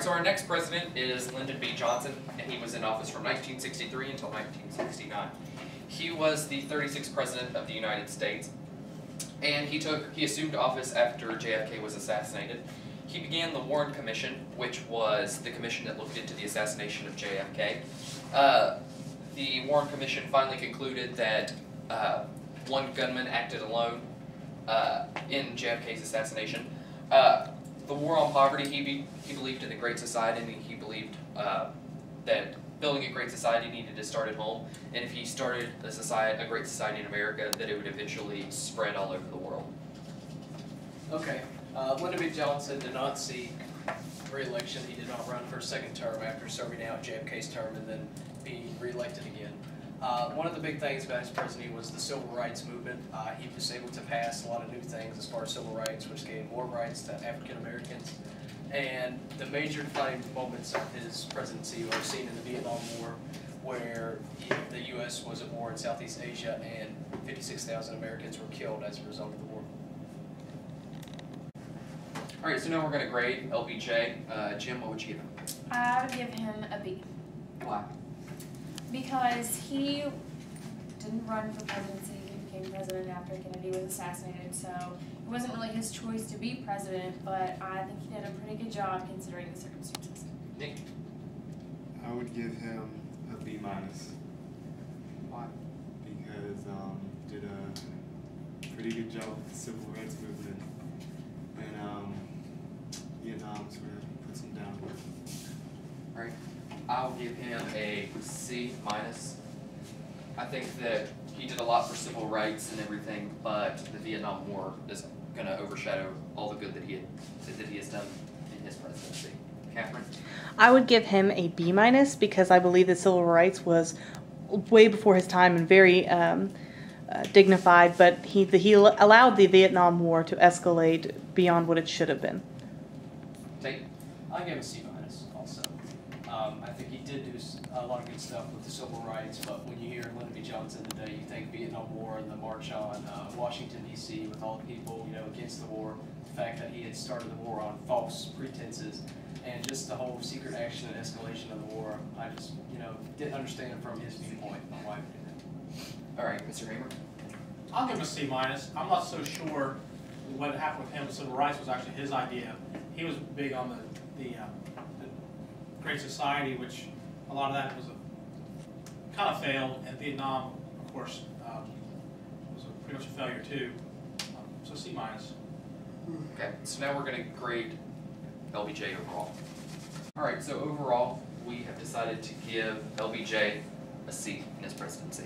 So our next president is Lyndon B. Johnson, and he was in office from 1963 until 1969. He was the 36th president of the United States, and he assumed office after JFK was assassinated. He began the Warren Commission, which was the commission that looked into the assassination of JFK. The Warren Commission finally concluded that one gunman acted alone in JFK's assassination. The war on poverty, he believed in the Great Society, and he believed that building a great society needed to start at home, and if he started a great society in America, that it would eventually spread all over the world. Okay, Lyndon B. Johnson did not seek re-election. He did not run for a second term after serving out JFK's term and then being re-elected again. One of the big things about his presidency was the civil rights movement. He was able to pass a lot of new things as far as civil rights, which gave more rights to African Americans. And the major defining moments of his presidency are seen in the Vietnam War, where the U.S. was at war in Southeast Asia and 56,000 Americans were killed as a result of the war. All right, so now we're going to grade LBJ. Jim, what would you give him? I would give him a B. Why? Because he didn't run for presidency. He became president after Kennedy was assassinated, so it wasn't really his choice to be president, but I think he did a pretty good job considering the circumstances. Nick? I would give him a B-. Why? Because did a pretty good job with the civil rights movement, and Vietnam sort of puts him down. All right. I'll give him a C-. I think that he did a lot for civil rights and everything, but the Vietnam War is going to overshadow all the good that he has done in his presidency. Catherine? I would give him a B- because I believe that civil rights was way before his time and very dignified, but he allowed the Vietnam War to escalate beyond what it should have been. Tate? I'll give him a C- also. I think he did do a lot of good stuff with the civil rights, but when you hear Lyndon B. Johnson today, you think Vietnam War and the march on Washington, D.C. with all the people, against the war, the fact that he had started the war on false pretenses, and just the whole secret action and escalation of the war. I just, didn't understand it from his viewpoint. My wife did. All right, Mr. Hamer? I'll give him a C-. I'm not so sure what happened with him with civil rights was actually his idea. He was big on the Great Society, which a lot of that was kind of failed, and Vietnam, of course, was pretty much a failure too. So C-. Okay, so now we're going to grade LBJ overall. All right, so overall, we have decided to give LBJ a C in his presidency.